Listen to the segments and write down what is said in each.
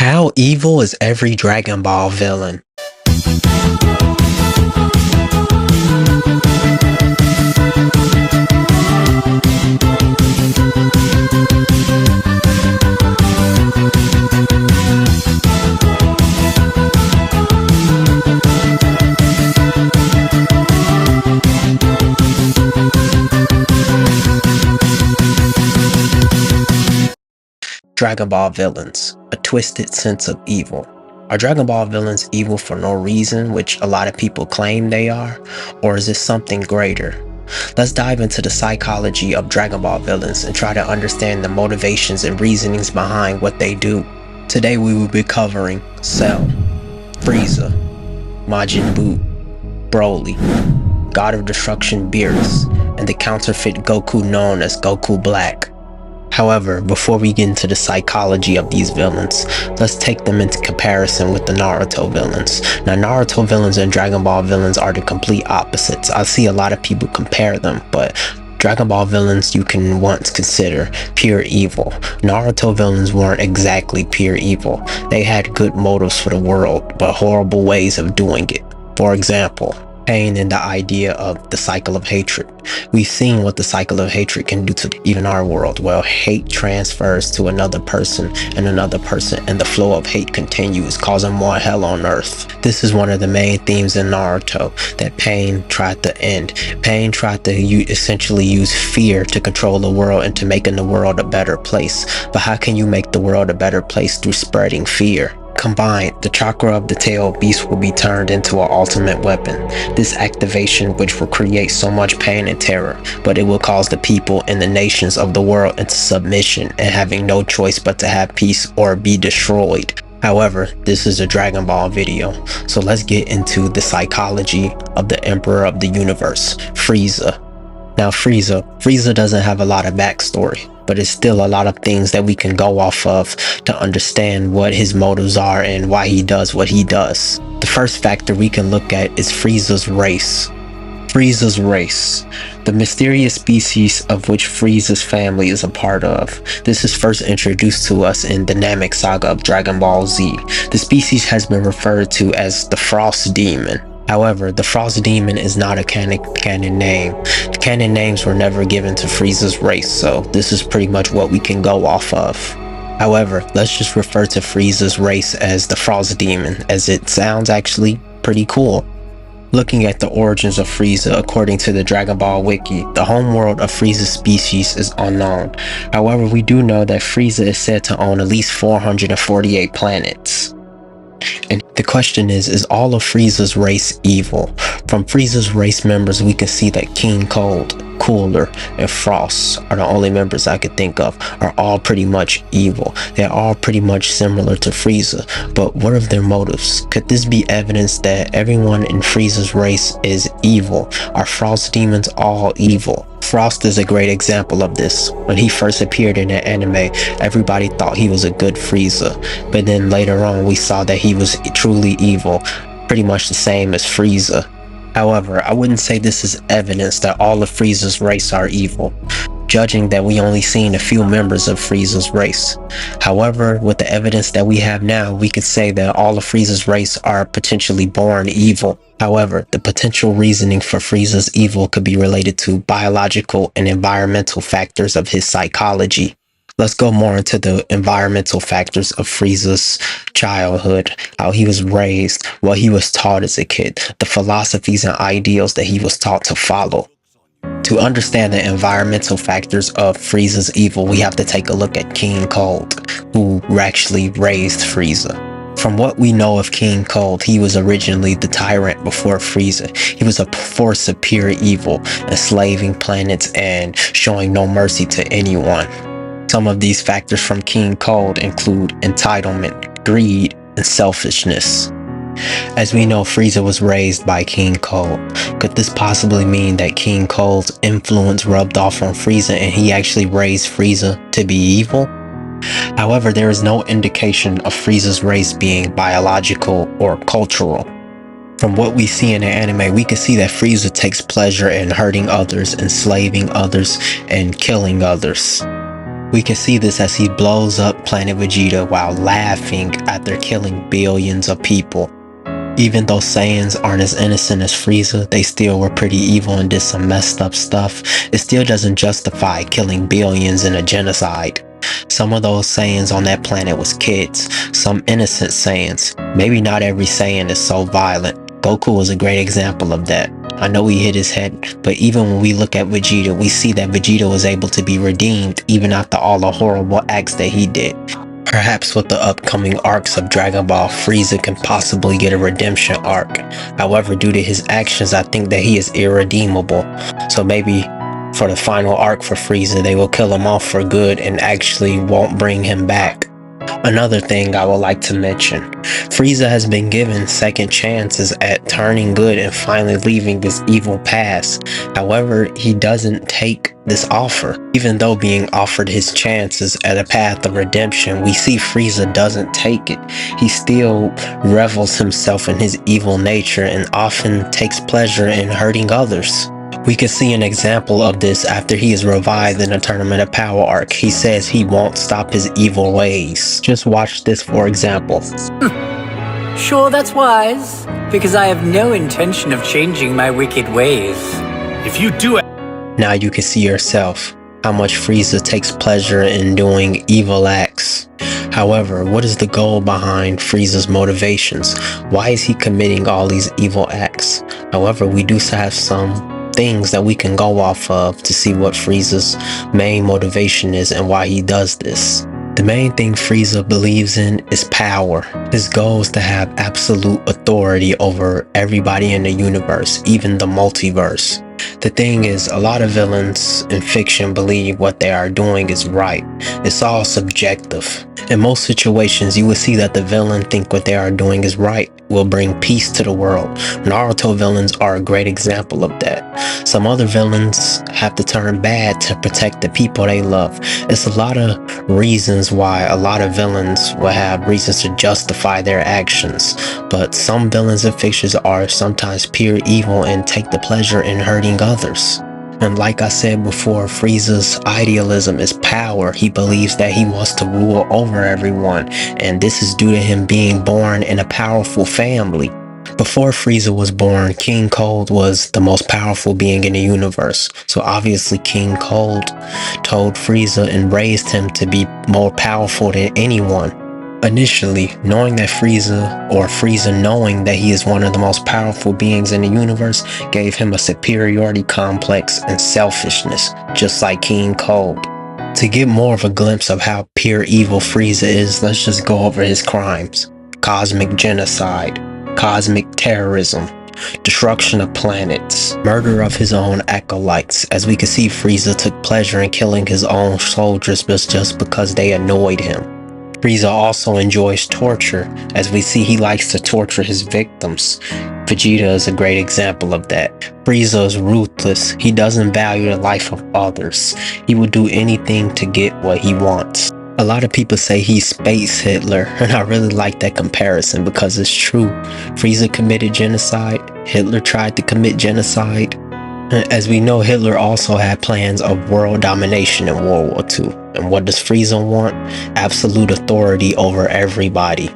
How evil is every Dragon Ball villain? Dragon Ball villains, a twisted sense of evil. Are Dragon Ball villains evil for no reason, which a lot of people claim they are, or is this something greater? Let's dive into the psychology of Dragon Ball villains and try to understand the motivations and reasonings behind what they do. Today we will be covering Cell, Frieza, Majin Buu, Broly, God of Destruction Beerus, and the counterfeit Goku known as Goku Black. However, before we get into the psychology of these villains, let's take them into comparison with the Naruto villains. Now, Naruto villains and Dragon Ball villains are the complete opposites. I see a lot of people compare them, but Dragon Ball villains you can once consider pure evil. Naruto villains weren't exactly pure evil. They had good motives for the world, but horrible ways of doing it. For example, pain in the idea of the cycle of hatred. We've seen what the cycle of hatred can do to even our world. Well, hate transfers to another person, and the flow of hate continues, causing more hell on earth. This is one of the main themes in Naruto that Pain tried to end. Pain tried to essentially use fear to control the world and to making the world a better place. But how can you make the world a better place through spreading fear? Combined, the chakra of the tail beast will be turned into an ultimate weapon. This activation which will create so much pain and terror, but it will cause the people and the nations of the world into submission and having no choice but to have peace or be destroyed. However, this is a Dragon Ball video, so let's get into the psychology of the Emperor of the Universe, Frieza. Now Frieza doesn't have a lot of backstory, but it's still a lot of things that we can go off of to understand what his motives are and why he does what he does. The first factor we can look at is Frieza's race. Frieza's race, the mysterious species of which Frieza's family is a part of. This is first introduced to us in the Namek saga of Dragon Ball Z. The species has been referred to as the Frost Demon. However, the Frost Demon is not a canon name. Canon names were never given to Frieza's race, so this is pretty much what we can go off of. However, let's just refer to Frieza's race as the Frost Demon, as it sounds actually pretty cool. Looking at the origins of Frieza, according to the Dragon Ball Wiki, the homeworld of Frieza's species is unknown. However, we do know that Frieza is said to own at least 448 planets. And the question is all of Frieza's race evil? From Frieza's race members, we can see that King Cold, Cooler, and Frost are the only members I could think of, are all pretty much evil. They're all pretty much similar to Frieza, but what are their motives? Could this be evidence that everyone in Frieza's race is evil? Are Frost demons all evil? Frost is a great example of this. When he first appeared in the anime, everybody thought he was a good Frieza, but then later on we saw that he was truly evil, pretty much the same as Frieza. However, I wouldn't say this is evidence that all of Frieza's race are evil, judging that we only seen a few members of Frieza's race. However, with the evidence that we have now, we could say that all of Frieza's race are potentially born evil. However, the potential reasoning for Frieza's evil could be related to biological and environmental factors of his psychology. Let's go more into the environmental factors of Frieza's childhood, how he was raised, what he was taught as a kid, the philosophies and ideals that he was taught to follow. To understand the environmental factors of Frieza's evil, we have to take a look at King Cold, who actually raised Frieza. From what we know of King Cold, he was originally the tyrant before Frieza. He was a force of pure evil, enslaving planets and showing no mercy to anyone. Some of these factors from King Cold include entitlement, greed, and selfishness. As we know, Frieza was raised by King Cold. Could this possibly mean that King Cold's influence rubbed off on Frieza and he actually raised Frieza to be evil? However, there is no indication of Frieza's race being biological or cultural. From what we see in the anime, we can see that Frieza takes pleasure in hurting others, enslaving others, and killing others. We can see this as he blows up Planet Vegeta while laughing after killing billions of people. Even though Saiyans aren't as innocent as Frieza, they still were pretty evil and did some messed up stuff. It still doesn't justify killing billions in a genocide. Some of those Saiyans on that planet was kids, some innocent Saiyans. Maybe not every Saiyan is so violent. Goku was a great example of that. I know he hit his head, but even when we look at Vegeta, we see that Vegeta was able to be redeemed even after all the horrible acts that he did. Perhaps with the upcoming arcs of Dragon Ball, Frieza can possibly get a redemption arc. However, due to his actions, I think that he is irredeemable. So maybe for the final arc for Frieza, they will kill him off for good and actually won't bring him back. Another thing I would like to mention, Frieza has been given second chances at turning good and finally leaving this evil past. However, he doesn't take this offer. Even though being offered his chances at a path of redemption, we see Frieza doesn't take it. He still revels himself in his evil nature and often takes pleasure in hurting others. We can see an example of this after he is revived in a Tournament of Power arc. He says he won't stop his evil ways. Just watch this for example. Sure, that's wise, because I have no intention of changing my wicked ways. If you do it, now you can see yourself how much Frieza takes pleasure in doing evil acts. However, what is the goal behind Frieza's motivations? Why is he committing all these evil acts? However, we do have some things that we can go off of to see what Frieza's main motivation is and why he does this. The main thing Frieza believes in is power. His goal is to have absolute authority over everybody in the universe, even the multiverse. The thing is, a lot of villains in fiction believe what they are doing is right. It's all subjective. In most situations, you will see that the villain think what they are doing is right, will bring peace to the world. Naruto villains are a great example of that. Some other villains have to turn bad to protect the people they love. It's a lot of reasons why a lot of villains will have reasons to justify their actions. But some villains in fictions are sometimes pure evil and take the pleasure in hurting others. And like I said before, Frieza's idealism is power. He believes that he wants to rule over everyone, and this is due to him being born in a powerful family. Before Frieza was born, King Cold was the most powerful being in the universe. So obviously King Cold told Frieza and raised him to be more powerful than anyone. Initially, knowing that Frieza knowing that he is one of the most powerful beings in the universe gave him a superiority complex and selfishness, just like King Cold. To get more of a glimpse of how pure evil Frieza is, let's just go over his crimes. Cosmic genocide, cosmic terrorism, destruction of planets, murder of his own acolytes. As we can see, Frieza took pleasure in killing his own soldiers just because they annoyed him. Frieza also enjoys torture. As we see, he likes to torture his victims. Vegeta is a great example of that. Frieza is ruthless. He doesn't value the life of others. He will do anything to get what he wants. A lot of people say he's Space Hitler, and I really like that comparison because it's true. Frieza committed genocide. Hitler tried to commit genocide. As we know, Hitler also had plans of world domination in World War II. And what does Frieza want? Absolute authority over everybody.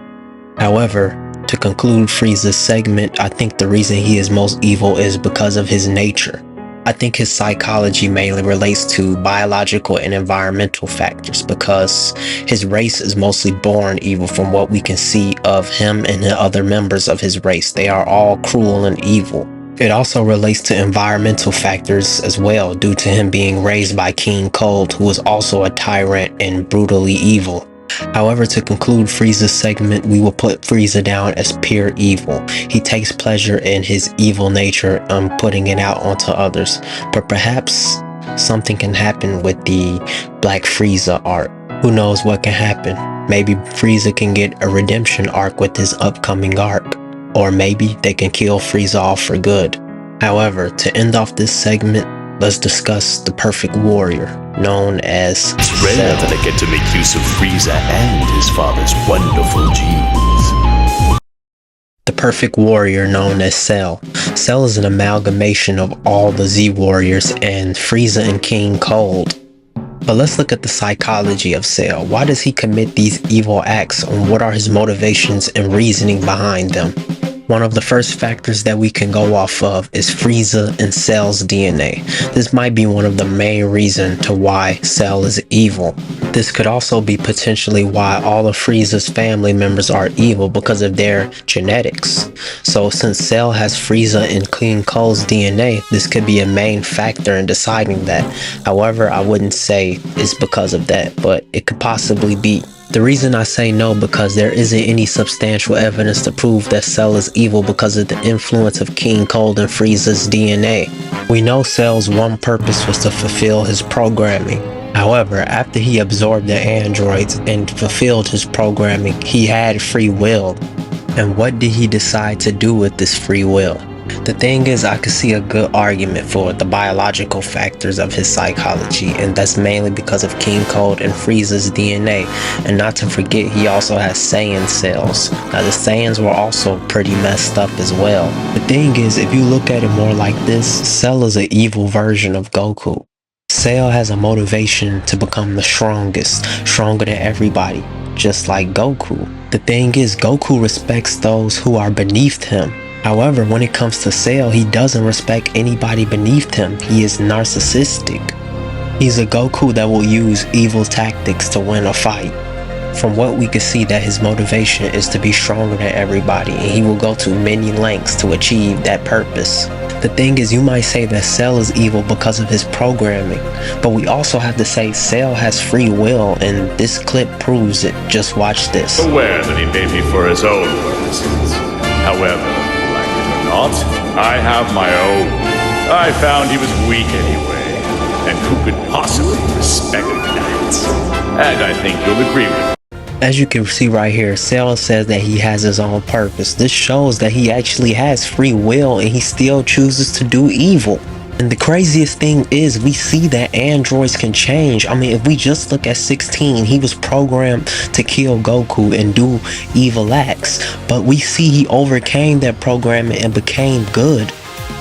However, to conclude Frieza's segment, I think the reason he is most evil is because of his nature. I think his psychology mainly relates to biological and environmental factors because his race is mostly born evil from what we can see of him and the other members of his race. They are all cruel and evil. It also relates to environmental factors as well, due to him being raised by King Cold, who was also a tyrant and brutally evil. However, to conclude Frieza's segment, we will put Frieza down as pure evil. He takes pleasure in his evil nature and putting it out onto others. But perhaps something can happen with the Black Frieza arc. Who knows what can happen? Maybe Frieza can get a redemption arc with his upcoming arc. Or maybe they can kill Frieza off for good. However, to end off this segment, let's discuss the perfect warrior, known as it's rare that I get to make use of Frieza and his father's wonderful genes. The perfect warrior known as Cell. Cell is an amalgamation of all the Z warriors and Frieza and King Cold. But let's look at the psychology of Cell. Why does he commit these evil acts, and what are his motivations and reasoning behind them? One of the first factors that we can go off of is Frieza and Cell's DNA. This might be one of the main reasons to why Cell is evil. This could also be potentially why all of Frieza's family members are evil, because of their genetics. So since Cell has Frieza and King Cole's DNA, this could be a main factor in deciding that. However, I wouldn't say it's because of that, but it could possibly be. The reason I say no, because there isn't any substantial evidence to prove that Cell is evil because of the influence of King Cold and Frieza's DNA. We know Cell's one purpose was to fulfill his programming. However, after he absorbed the androids and fulfilled his programming, he had free will. And what did he decide to do with this free will? The thing is, I could see a good argument for the biological factors of his psychology, and that's mainly because of King Cold and Frieza's DNA. And not to forget, he also has Saiyan cells. Now, the Saiyans were also pretty messed up as well. The thing is, if you look at it more like this, Cell is an evil version of Goku. Cell has a motivation to become the strongest, stronger than everybody, just like Goku. The thing is, Goku respects those who are beneath him. However, when it comes to Cell, he doesn't respect anybody beneath him. He is narcissistic. He's a Goku that will use evil tactics to win a fight. From what we can see, that his motivation is to be stronger than everybody, and he will go to many lengths to achieve that purpose. The thing is, you might say that Cell is evil because of his programming, but we also have to say Cell has free will, and this clip proves it. Just watch this. Aware that he may be for his own purposes. However, like it or not, I have my own. I found he was weak anyway, and who could possibly respect that? And I think you'll agree with me. As you can see right here, Cell says that he has his own purpose. This shows that he actually has free will and he still chooses to do evil. And the craziest thing is, we see that androids can change. I mean, if we just look at 16, he was programmed to kill Goku and do evil acts. But we see he overcame that programming and became good.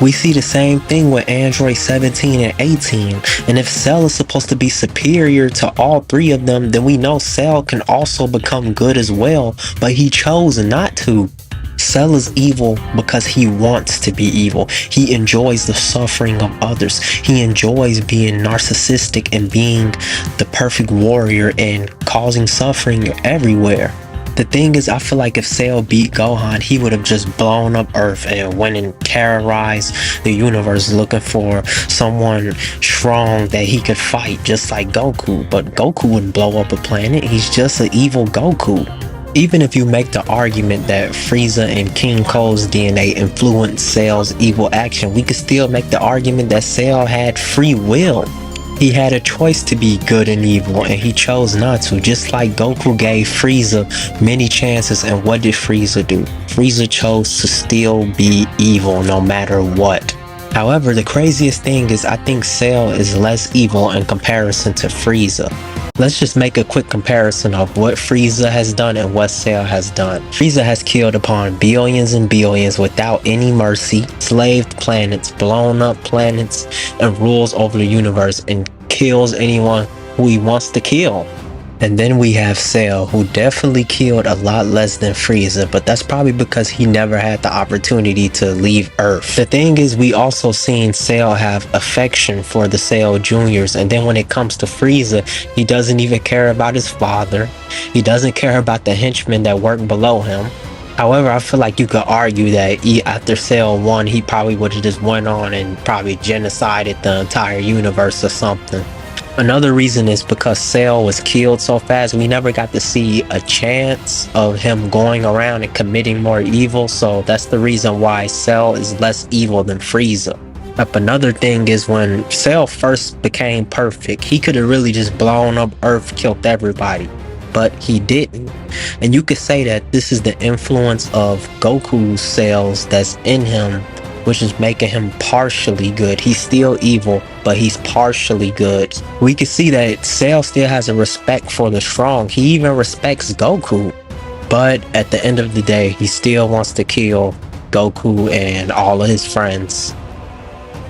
We see the same thing with Android 17 and 18, and if Cell is supposed to be superior to all three of them, then we know Cell can also become good as well, but he chose not to. Cell is evil because he wants to be evil. He enjoys the suffering of others. He enjoys being narcissistic and being the perfect warrior and causing suffering everywhere. The thing is, I feel like if Cell beat Gohan, he would have just blown up Earth and went and terrorized the universe looking for someone strong that he could fight, just like Goku. But Goku wouldn't blow up a planet. He's just an evil Goku. Even if you make the argument that Frieza and King Cole's DNA influenced Cell's evil action, we could still make the argument that Cell had free will. He had a choice to be good and evil, and he chose not to, just like Goku gave Frieza many chances, and what did Frieza do? Frieza chose to still be evil no matter what. However, the craziest thing is, I think Cell is less evil in comparison to Frieza. Let's just make a quick comparison of what Frieza has done and what Cell has done. Frieza has killed upon billions and billions without any mercy, slaved planets, blown up planets, and rules over the universe and kills anyone who he wants to kill. And then we have Cell, who definitely killed a lot less than Frieza, but that's probably because he never had the opportunity to leave Earth. The thing is, we also seen Cell have affection for the Cell Juniors, and then when it comes to Frieza, he doesn't even care about his father. He doesn't care about the henchmen that work below him. However, I feel like you could argue that after Cell 1, he probably would have just went on and probably genocided the entire universe or something. Another reason is because Cell was killed so fast, we never got to see a chance of him going around and committing more evil, so that's the reason why Cell is less evil than Frieza. Another thing is, when Cell first became perfect, he could have really just blown up Earth, killed everybody, but he didn't. And you could say that this is the influence of Goku's cells that's in him, which is making him partially good. He's still evil, but he's partially good. We can see that Cell still has a respect for the strong. He even respects Goku. But at the end of the day, he still wants to kill Goku and all of his friends.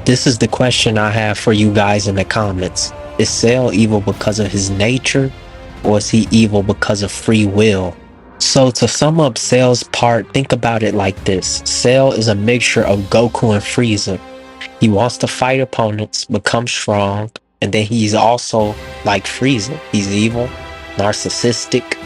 This is the question I have for you guys in the comments. Is Cell evil because of his nature, or is he evil because of free will? So to sum up Cell's part, think about it like this. Cell is a mixture of Goku and Frieza. He wants to fight opponents, become strong, and then he's also like Frieza. He's evil, narcissistic,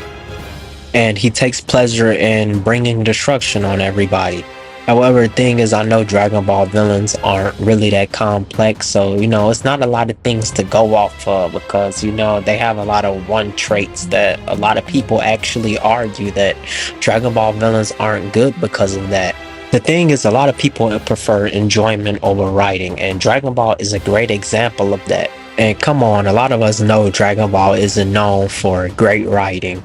and he takes pleasure in bringing destruction on everybody. However, the thing is, I know Dragon Ball villains aren't really that complex, so, it's not a lot of things to go off of because, they have a lot of one traits that a lot of people actually argue that Dragon Ball villains aren't good because of that. The thing is, a lot of people prefer enjoyment over writing, and Dragon Ball is a great example of that. And come on, a lot of us know Dragon Ball isn't known for great writing.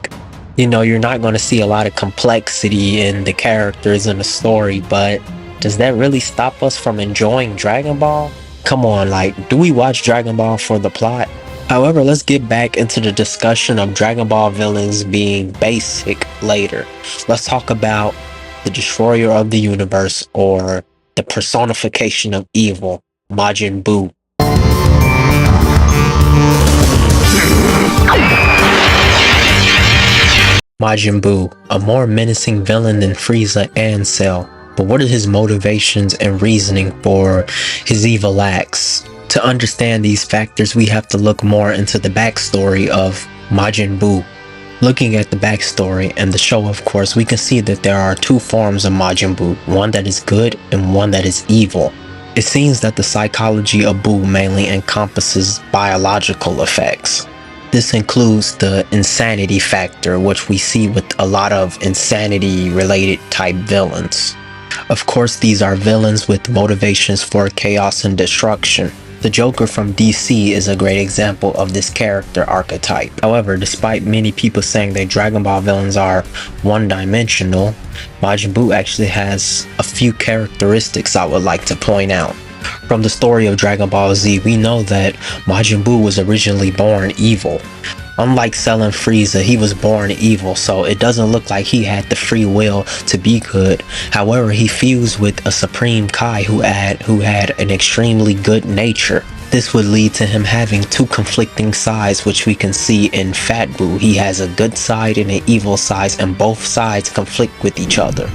You're not going to see a lot of complexity in the characters and the story, but does that really stop us from enjoying Dragon Ball? Come on, do we watch Dragon Ball for the plot? However, let's get back into the discussion of Dragon Ball villains being basic later. Let's talk about the destroyer of the universe, or the personification of evil, Majin Buu. Majin Buu, a more menacing villain than Frieza and Cell. But what are his motivations and reasoning for his evil acts? To understand these factors, we have to look more into the backstory of Majin Buu. Looking at the backstory and the show, of course, we can see that there are two forms of Majin Buu, one that is good and one that is evil. It seems that the psychology of Buu mainly encompasses biological effects. This includes the insanity factor, which we see with a lot of insanity-related type villains. Of course, these are villains with motivations for chaos and destruction. The Joker from DC is a great example of this character archetype. However, despite many people saying that Dragon Ball villains are one-dimensional, Majin Buu actually has a few characteristics I would like to point out. From the story of Dragon Ball Z, we know that Majin Buu was originally born evil. Unlike Cell and Frieza, he was born evil, so it doesn't look like he had the free will to be good. However, he fused with a Supreme Kai who had an extremely good nature. This would lead to him having two conflicting sides, which we can see in Fat Buu. He has a good side and an evil side, and both sides conflict with each other.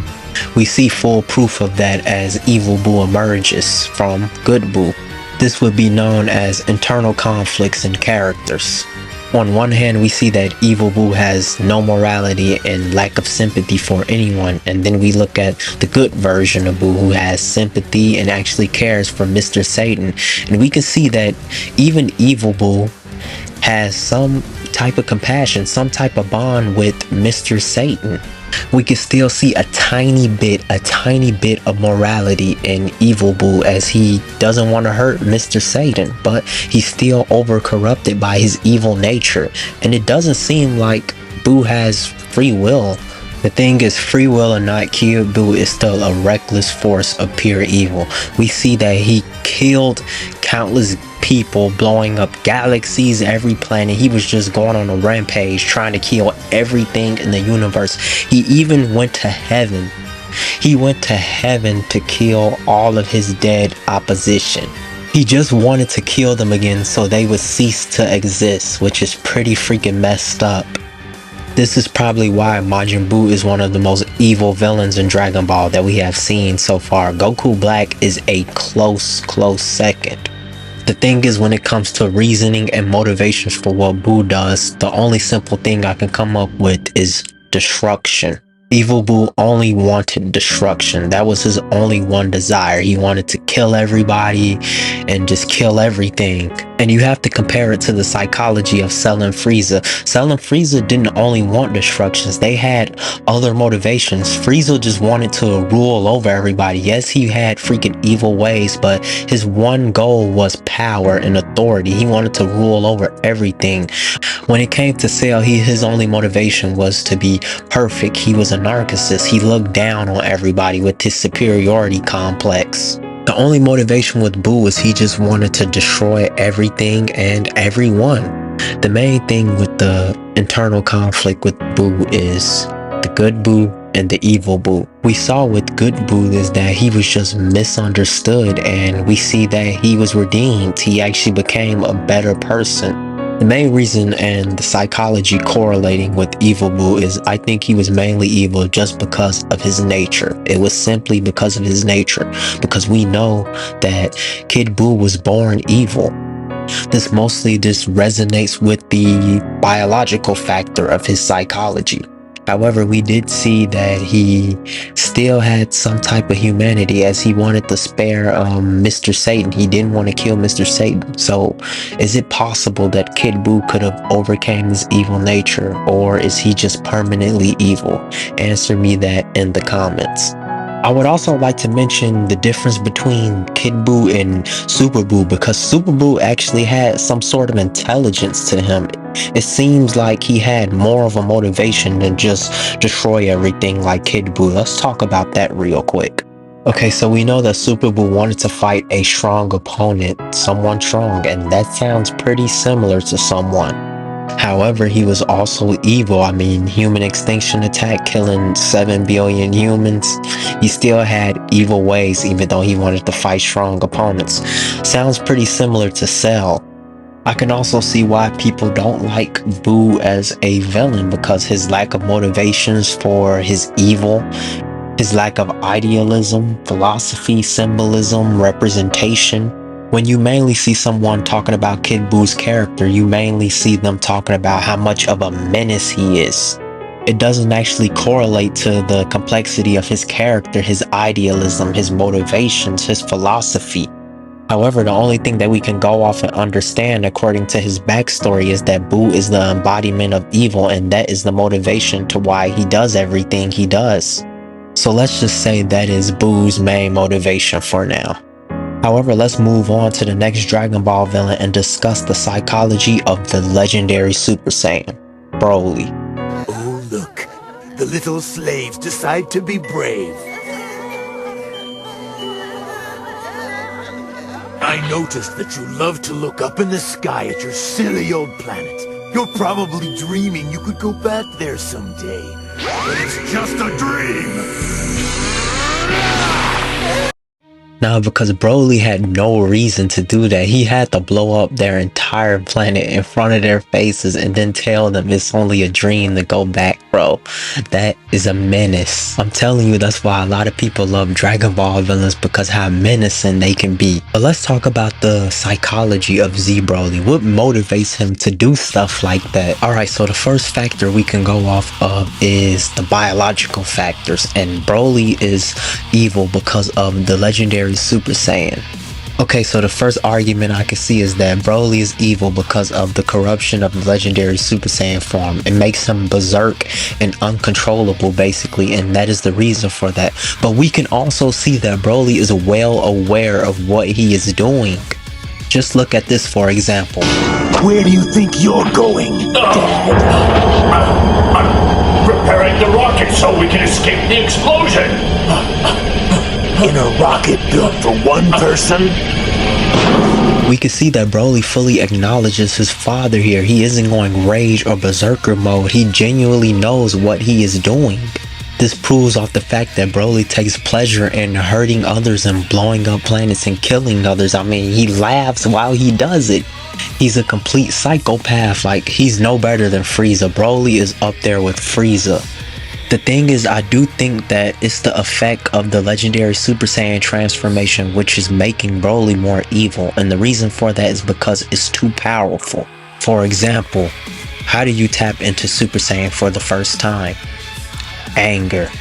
We see full proof of that as Evil Buu emerges from Good Buu. This would be known as internal conflicts in characters. On one hand, we see that Evil Buu has no morality and lack of sympathy for anyone, and then we look at the good version of Buu who has sympathy and actually cares for Mr. Satan, and we can see that even Evil Buu has some type of compassion, some type of bond with Mr. Satan. We can still see a tiny bit of morality in Evil Buu, as he doesn't want to hurt Mr. Satan, but he's still over corrupted by his evil nature, and it doesn't seem like Buu has free will. The thing is, free will or not, Kid Buu is still a reckless force of pure evil. We see that he killed countless people, blowing up galaxies, every planet. He was just going on a rampage, trying to kill everything in the universe. He even went to heaven. He went to heaven to kill all of his dead opposition. He just wanted to kill them again so they would cease to exist, which is pretty freaking messed up. This is probably why Majin Buu is one of the most evil villains in Dragon Ball that we have seen so far. Goku Black is a close second. The thing is, when it comes to reasoning and motivations for what Buu does, the only simple thing I can come up with is destruction. Evil Buu only wanted destruction. That was his only one desire. He wanted to kill everybody and just kill everything. And you have to compare it to the psychology of Cell and Frieza. Cell and Frieza didn't only want destructions. They had other motivations. Frieza just wanted to rule over everybody. Yes, he had freaking evil ways, but his one goal was power and authority. He wanted to rule over everything. When it came to Cell, his only motivation was to be perfect. He was a narcissist. He looked down on everybody with his superiority complex. The only motivation with Buu is he just wanted to destroy everything and everyone. The main thing with the internal conflict with Buu is the good Buu and the evil Buu. We saw with good Buu is that he was just misunderstood, and we see that he was redeemed. He actually became a better person. The main reason and the psychology correlating with evil Buu is I think he was mainly evil just because of his nature. It was simply because of his nature, because we know that Kid Buu was born evil. This mostly resonates with the biological factor of his psychology. However, we did see that he still had some type of humanity, as he wanted to spare Mr. Satan. He didn't want to kill Mr. Satan. So is it possible that Kid Buu could have overcame his evil nature, or is he just permanently evil? Answer me that in the comments. I would also like to mention the difference between Kid Buu and Super Buu, because Super Buu actually had some sort of intelligence to him. It seems like he had more of a motivation than just destroy everything like Kid Buu. Let's talk about that real quick. Okay, so we know that Super Buu wanted to fight a strong opponent, someone strong, and that sounds pretty similar to someone. However, he was also evil. I mean, human extinction attack, killing 7 billion humans. He still had evil ways, even though he wanted to fight strong opponents. Sounds pretty similar to Cell. I can also see why people don't like Buu as a villain, because his lack of motivations for his evil, his lack of idealism, philosophy, symbolism, representation. When you mainly see someone talking about Kid Buu's character, you mainly see them talking about how much of a menace he is. It doesn't actually correlate to the complexity of his character, his idealism, his motivations, his philosophy. However, the only thing that we can go off and understand according to his backstory is that Buu is the embodiment of evil, and that is the motivation to why he does everything he does. So let's just say that is Buu's main motivation for now. However, let's move on to the next Dragon Ball villain and discuss the psychology of the legendary Super Saiyan, Broly. Oh, look. The little slaves decide to be brave. I noticed that you love to look up in the sky at your silly old planet. You're probably dreaming you could go back there someday. But it's just a dream! Now, because Broly had no reason to do that, he had to blow up their entire planet in front of their faces and then tell them it's only a dream to go back, bro. That is a menace. I'm telling you, that's why a lot of people love Dragon Ball villains, because how menacing they can be. But let's talk about the psychology of Z Broly. What motivates him to do stuff like that? Alright, so the first factor we can go off of is the biological factors, and Broly is evil because of the legendary Super Saiyan. Okay, so the first argument I can see is that Broly is evil because of the corruption of the legendary Super Saiyan form. It makes him berserk and uncontrollable, basically, and that is the reason for that. But we can also see that Broly is well aware of what he is doing. Just look at this, for example. Where do you think you're going, Dad? I'm preparing the rocket so we can escape the explosion. In a rocket built for one person? We can see that Broly fully acknowledges his father here. He isn't going rage or berserker mode. He genuinely knows what he is doing. This proves off the fact that Broly takes pleasure in hurting others and blowing up planets and killing others. I mean, he laughs while he does it. He's a complete psychopath. Like, he's no better than Frieza. Broly is up there with Frieza. The thing is, I do think that it's the effect of the legendary Super Saiyan transformation which is making Broly more evil, and the reason for that is because it's too powerful. For example, how do you tap into Super Saiyan for the first time? Anger.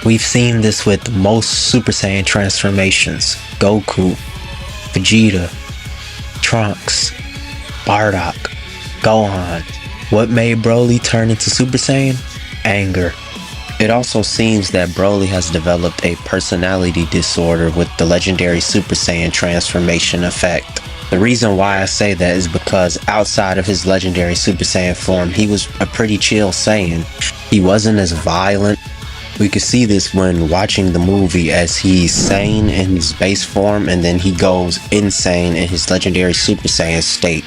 We've seen this with most Super Saiyan transformations. Goku, Vegeta, Trunks, Bardock, Gohan. What made Broly turn into Super Saiyan? Anger. It also seems that Broly has developed a personality disorder with the legendary Super Saiyan transformation effect. The reason why I say that is because outside of his legendary Super Saiyan form, he was a pretty chill Saiyan. He wasn't as violent. We could see this when watching the movie, as he's sane in his base form and then he goes insane in his legendary Super Saiyan state.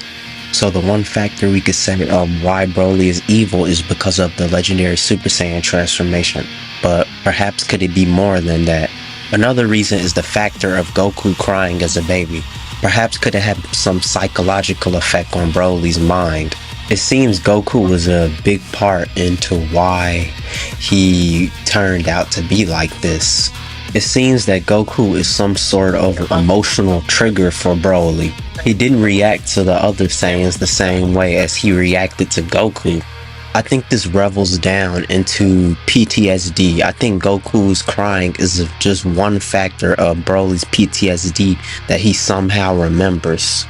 So the one factor we could say of why Broly is evil is because of the legendary Super Saiyan transformation. but perhaps could it be more than that? Another reason is the factor of Goku crying as a baby. Perhaps could it have some psychological effect on Broly's mind? It seems Goku was a big part into why he turned out to be like this. It seems that Goku is some sort of emotional trigger for Broly. He didn't react to the other Saiyans the same way as he reacted to Goku. I think this revels down into PTSD. I think Goku's crying is just one factor of Broly's PTSD that he somehow remembers.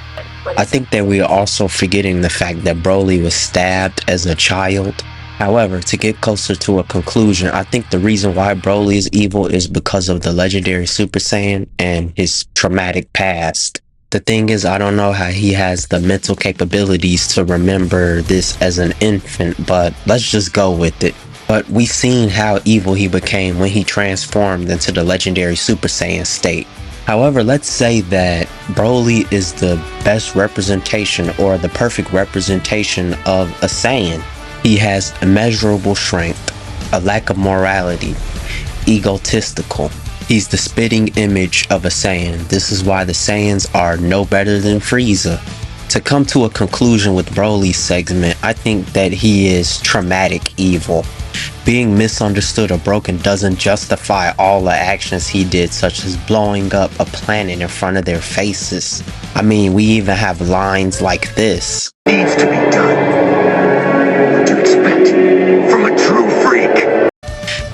I think that we are also forgetting the fact that Broly was stabbed as a child. However, to get closer to a conclusion, I think the reason why Broly is evil is because of the legendary Super Saiyan and his traumatic past. The thing is, I don't know how he has the mental capabilities to remember this as an infant, but let's just go with it. But we've seen how evil he became when he transformed into the legendary Super Saiyan state. However, let's say that Broly is the best representation or the perfect representation of a Saiyan. He has immeasurable strength, a lack of morality, egotistical. He's the spitting image of a Saiyan. This is why the Saiyans are no better than Frieza. To come to a conclusion with Broly's segment, I think that he is traumatic evil. Being misunderstood or broken doesn't justify all the actions he did, such as blowing up a planet in front of their faces. I mean, we even have lines like this. Needs to be done. What do you expect from a true freak?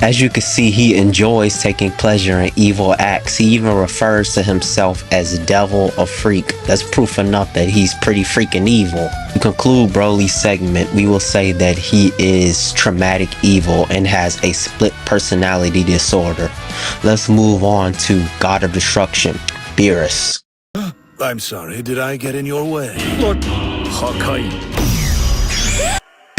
As you can see, he enjoys taking pleasure in evil acts. He even refers to himself as devil or freak. That's proof enough that he's pretty freaking evil. To conclude Broly's segment, we will say that he is traumatic evil and has a split personality disorder. Let's move on to God of Destruction, Beerus. I'm sorry, did I get in your way? Lord Hakai.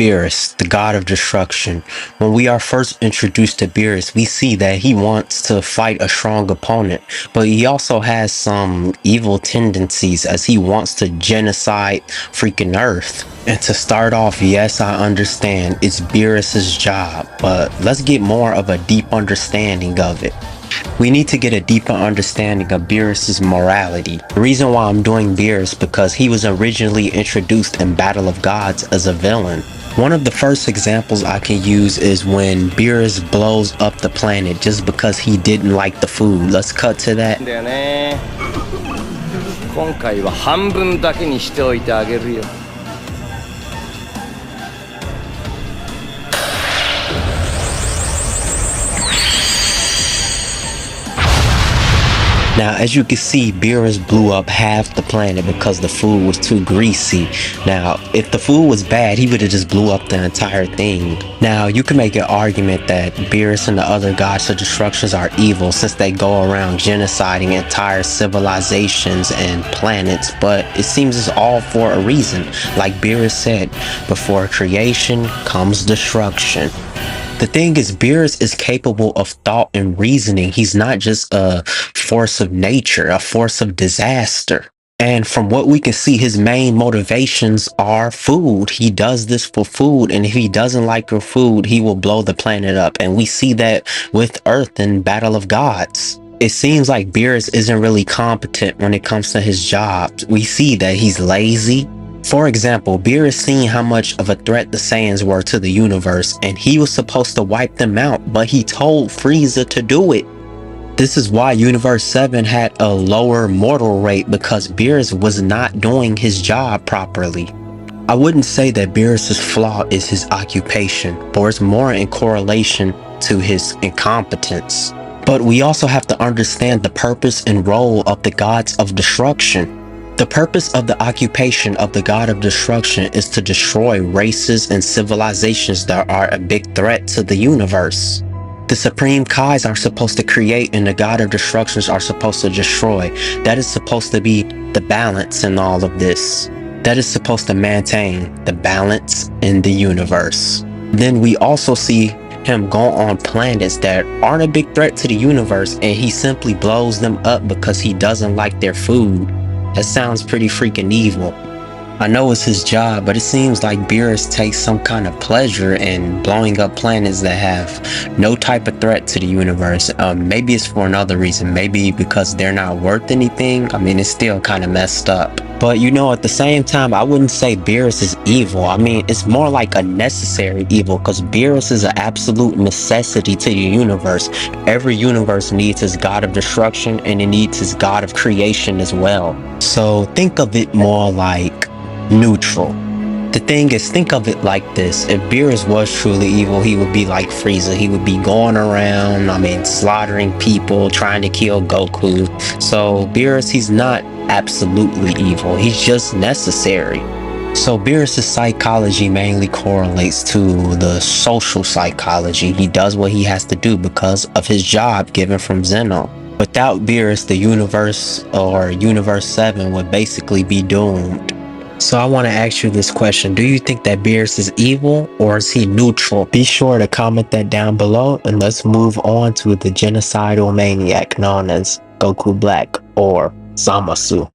Beerus, the God of Destruction. When we are first introduced to Beerus, we see that he wants to fight a strong opponent, but he also has some evil tendencies as he wants to genocide freaking Earth. And to start off, yes, I understand it's Beerus's job, but let's get more of a deep understanding of it. We need to get a deeper understanding of Beerus's morality. The reason why I'm doing Beerus because he was originally introduced in Battle of Gods as a villain. One of the first examples I can use is when Beerus blows up the planet just because he didn't like the food. Let's cut to that. 今回は半分だけにしておいてあげるよ。 Now, as you can see, Beerus blew up half the planet because the food was too greasy. Now, if the food was bad, he would have just blew up the entire thing. Now, you can make an argument that Beerus and the other gods of destructions are evil since they go around genociding entire civilizations and planets, but it seems it's all for a reason. Like Beerus said, before creation comes destruction. The thing is, Beerus is capable of thought and reasoning. He's not just a force of nature, a force of disaster. And from what we can see, his main motivations are food. He does this for food, and if he doesn't like your food, he will blow the planet up. And we see that with Earth in Battle of Gods. It seems like Beerus isn't really competent when it comes to his job. We see that he's lazy. For example, Beerus seen how much of a threat the Saiyans were to the universe, and he was supposed to wipe them out, but he told Frieza to do it. This is why Universe 7 had a lower mortal rate, because Beerus was not doing his job properly. I wouldn't say that Beerus's flaw is his occupation, but it's more in correlation to his incompetence. But we also have to understand the purpose and role of the gods of destruction. The purpose of the occupation of the God of Destruction is to destroy races and civilizations that are a big threat to the universe. The Supreme Kais are supposed to create and the God of Destructions are supposed to destroy. That is supposed to be the balance in all of this. That is supposed to maintain the balance in the universe. Then we also see him go on planets that aren't a big threat to the universe, and he simply blows them up because he doesn't like their food. That sounds pretty freaking evil. I know it's his job, but it seems like Beerus takes some kind of pleasure in blowing up planets that have no type of threat to the universe. Maybe it's for another reason. Maybe because they're not worth anything. I mean, it's still kind of messed up. But you know, at the same time, I wouldn't say Beerus is evil. I mean, it's more like a necessary evil, because Beerus is an absolute necessity to the universe. Every universe needs its god of destruction, and it needs its god of creation as well. So think of it more like neutral. The thing is, think of it like this. If Beerus was truly evil, he would be like Frieza. He would be going around, slaughtering people, trying to kill Goku. So Beerus, he's not absolutely evil. He's just necessary. So Beerus' psychology mainly correlates to the social psychology. He does what he has to do because of his job given from Zeno. Without Beerus, the universe, or Universe 7, would basically be doomed. So I want to ask you this question. Do you think that Beerus is evil, or is he neutral? Be sure to comment that down below, and let's move on to the genocidal maniac known as Goku Black, or Zamasu.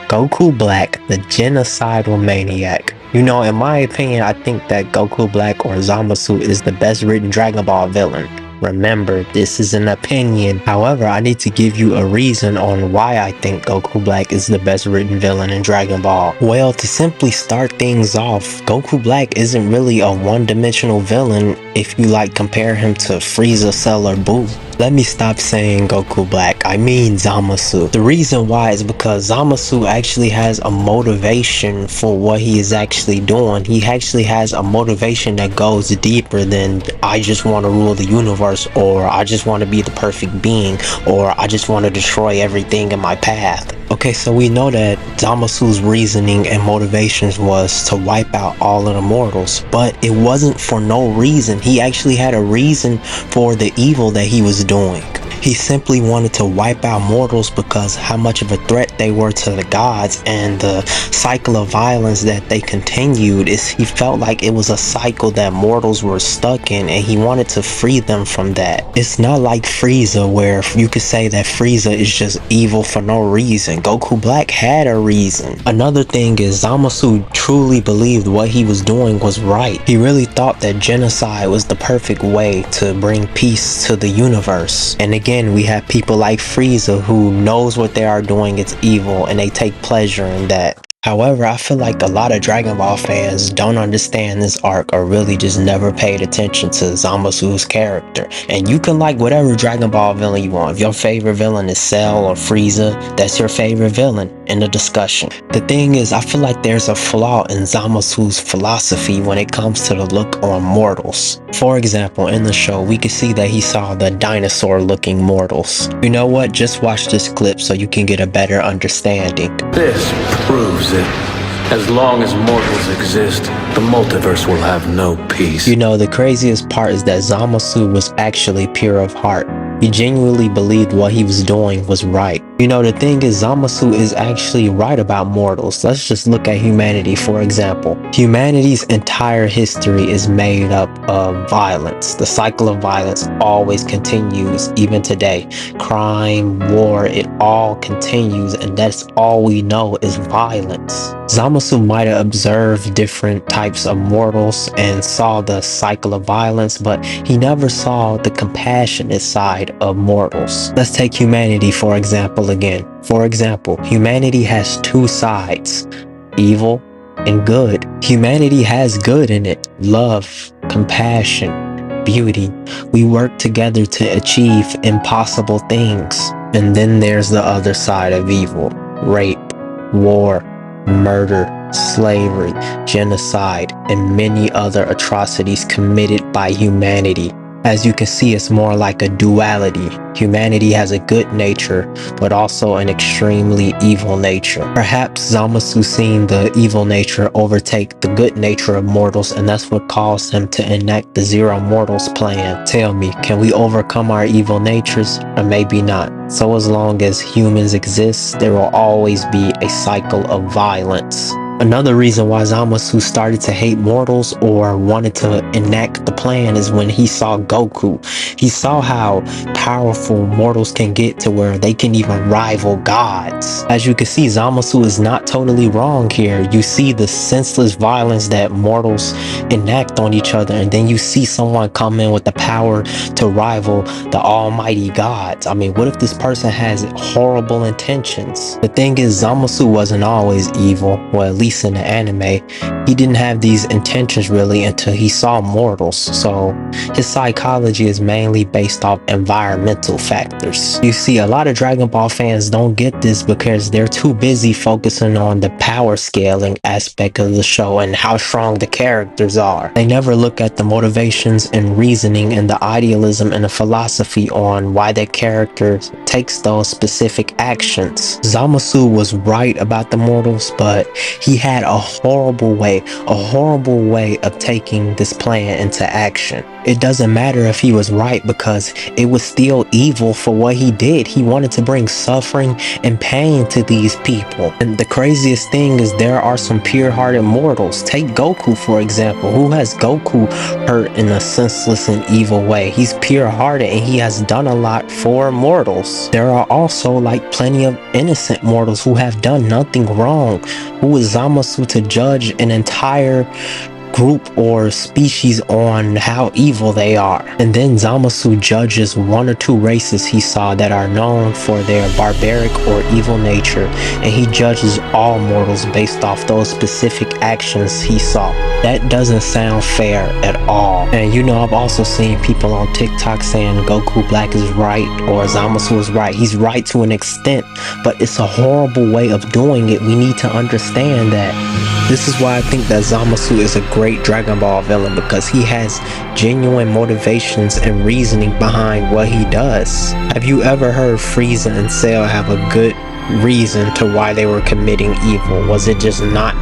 Goku Black, the genocidal maniac. You know, in my opinion, I think that Goku Black, or Zamasu, is the best written Dragon Ball villain. Remember, this is an opinion. However, I need to give you a reason on why I think Goku Black is the best written villain in Dragon Ball. Well, to simply start things off, Goku Black isn't really a one-dimensional villain if you compare him to Frieza, Cell, or Buu. Let me stop saying Goku Black, I mean Zamasu. The reason why is because Zamasu actually has a motivation for what he is actually doing. He actually has a motivation that goes deeper than I just want to rule the universe, or I just want to be the perfect being, or I just want to destroy everything in my path. Okay, so we know that Zamasu's reasoning and motivations was to wipe out all of the mortals, but it wasn't for no reason. He actually had a reason for the evil that he was doing. He simply wanted to wipe out mortals because how much of a threat they were to the gods, and the cycle of violence that they continued he felt like it was a cycle that mortals were stuck in, and he wanted to free them from that. It's not like Frieza, where you could say that Frieza is just evil for no reason. Goku Black had a reason. Another thing is, Zamasu truly believed what he was doing was right. He really thought that genocide was the perfect way to bring peace to the universe. And again, we have people like Frieza who knows what they are doing, it's evil, and they take pleasure in that. However, I feel like a lot of Dragon Ball fans don't understand this arc, or really just never paid attention to Zamasu's character. And you can like whatever Dragon Ball villain you want. If your favorite villain is Cell or Frieza, that's your favorite villain in the discussion. The thing is, I feel like there's a flaw in Zamasu's philosophy when it comes to the look on mortals. For example, in the show, we could see that he saw the dinosaur-looking mortals. You know what? Just watch this clip so you can get a better understanding. This proves it. As long as mortals exist, the multiverse will have no peace. You know, the craziest part is that Zamasu was actually pure of heart. He genuinely believed what he was doing was right. You know, the thing is, Zamasu is actually right about mortals. Let's just look at humanity, for example. Humanity's entire history is made up of violence. The cycle of violence always continues, even today. Crime, war, it all continues, and that's all we know is violence. Zamasu might have observed different types of mortals and saw the cycle of violence, but he never saw the compassionate side of mortals. Let's take humanity, for example, again. For example, humanity has two sides, evil and good. Humanity has good in it, love, compassion, beauty. We work together to achieve impossible things. And then there's the other side of evil, rape, war, murder, slavery, genocide, and many other atrocities committed by humanity. As you can see, it's more like a duality. Humanity has a good nature, but also an extremely evil nature. Perhaps Zamasu seen the evil nature overtake the good nature of mortals, and that's what caused him to enact the Zero Mortals plan. Tell me, can we overcome our evil natures? Or maybe not. So as long as humans exist, there will always be a cycle of violence. Another reason why Zamasu started to hate mortals or wanted to enact the plan is when he saw Goku. He saw how powerful mortals can get to where they can even rival gods. As you can see, Zamasu is not totally wrong here. You see the senseless violence that mortals enact on each other, and then you see someone come in with the power to rival the almighty gods. I mean, what if this person has horrible intentions? The thing is, Zamasu wasn't always evil. Well, at least in the anime, he didn't have these intentions really until he saw mortals. So his psychology is mainly based off environmental factors. You see, a lot of Dragon Ball fans don't get this because they're too busy focusing on the power scaling aspect of the show and how strong the characters are. They never look at the motivations and reasoning and the idealism and the philosophy on why that character takes those specific actions. Zamasu was right about the mortals, but he had a horrible way of taking this plan into action. It doesn't matter if he was right because it was still evil for what he did. He wanted to bring suffering and pain to these people. And the craziest thing is there are some pure-hearted mortals. Take Goku, for example. Who has Goku hurt in a senseless and evil way? He's pure-hearted and he has done a lot for mortals. There are also like plenty of innocent mortals who have done nothing wrong. Who is Zamasu to judge an entire group or species on how evil they are? And then Zamasu judges one or two races he saw that are known for their barbaric or evil nature, and he judges all mortals based off those specific actions he saw. That doesn't sound fair at all. And you know, I've also seen people on TikTok saying Goku Black is right or Zamasu is right. He's right to an extent, but it's a horrible way of doing it. We need to understand that. This is why I think that Zamasu is a great Dragon Ball villain, because he has genuine motivations and reasoning behind what he does. Have you ever heard Frieza and Cell have a good reason to why they were committing evil? Was it just not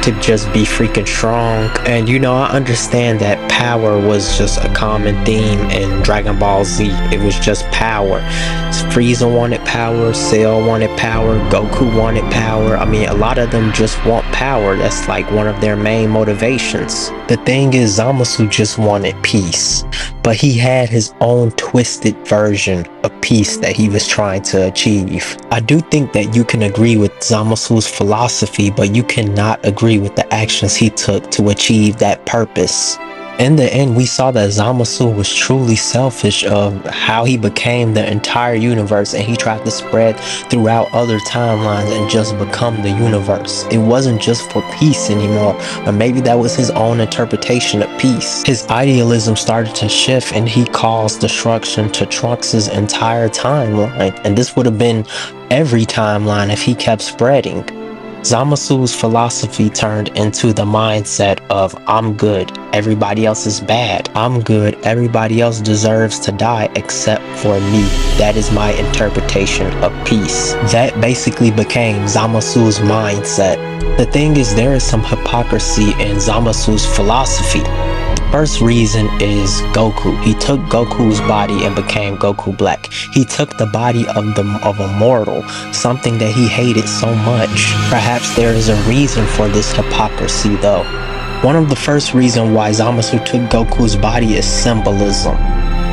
to just be freaking strong? And you know, I understand that power was just a common theme in Dragon Ball Z. It was just power. Frieza wanted power, Cell wanted power, Goku wanted power. I mean, a lot of them just want power. That's like one of their main motivations. The thing is, Zamasu just wanted peace, but he had his own twisted version of peace that he was trying to achieve. I do think that you can agree with Zamasu's philosophy, but you cannot agree with the actions he took to achieve that purpose. In the end, we saw that Zamasu was truly selfish of how he became the entire universe, and he tried to spread throughout other timelines and just become the universe. It wasn't just for peace anymore, but maybe that was his own interpretation of peace. His idealism started to shift and he caused destruction to Trunks' entire timeline, and this would have been every timeline if he kept spreading. Zamasu's philosophy turned into the mindset of I'm good, everybody else is bad. I'm good, everybody else deserves to die except for me. That is my interpretation of peace. That basically became Zamasu's mindset. The thing is, there is some hypocrisy in Zamasu's philosophy. First reason is Goku. He took Goku's body and became Goku Black. He took the body of a mortal, something that he hated so much. Perhaps there is a reason for this hypocrisy though. One of the first reasons why Zamasu took Goku's body is symbolism.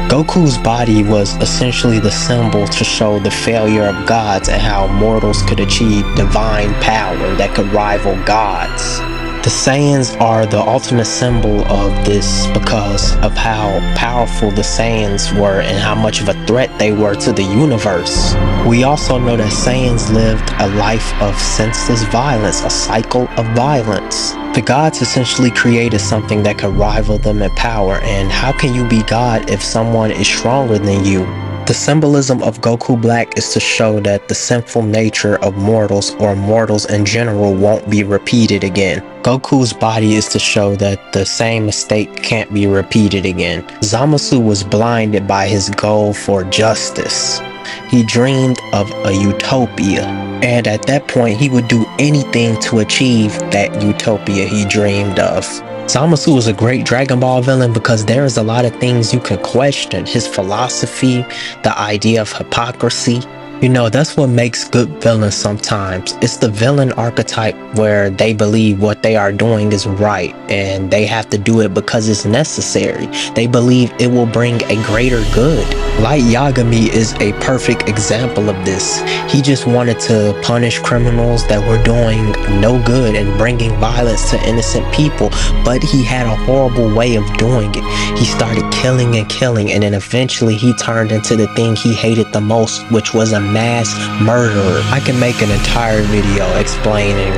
Goku's body was essentially the symbol to show the failure of gods and how mortals could achieve divine power that could rival gods. The Saiyans are the ultimate symbol of this because of how powerful the Saiyans were and how much of a threat they were to the universe. We also know that Saiyans lived a life of senseless violence, a cycle of violence. The gods essentially created something that could rival them in power, and how can you be God if someone is stronger than you? The symbolism of Goku Black is to show that the sinful nature of mortals or mortals in general won't be repeated again. Goku's body is to show that the same mistake can't be repeated again. Zamasu was blinded by his goal for justice. He dreamed of a utopia, and at that point he would do anything to achieve that utopia he dreamed of. Zamasu is a great Dragon Ball villain because there is a lot of things you can question. His philosophy, the idea of hypocrisy. You know, that's what makes good villains sometimes. It's the villain archetype where they believe what they are doing is right and they have to do it because it's necessary. They believe it will bring a greater good. Light Yagami is a perfect example of this. He just wanted to punish criminals that were doing no good and bringing violence to innocent people, but he had a horrible way of doing it. He started killing and killing, and then eventually he turned into the thing he hated the most, which was a mass murderer. I can make an entire video explaining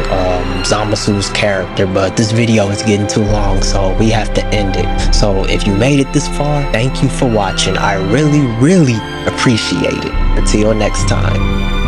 Zamasu's character, but this video is getting too long, so we have to end it. So if you made it this far, thank you for watching. I really appreciate it. Until next time.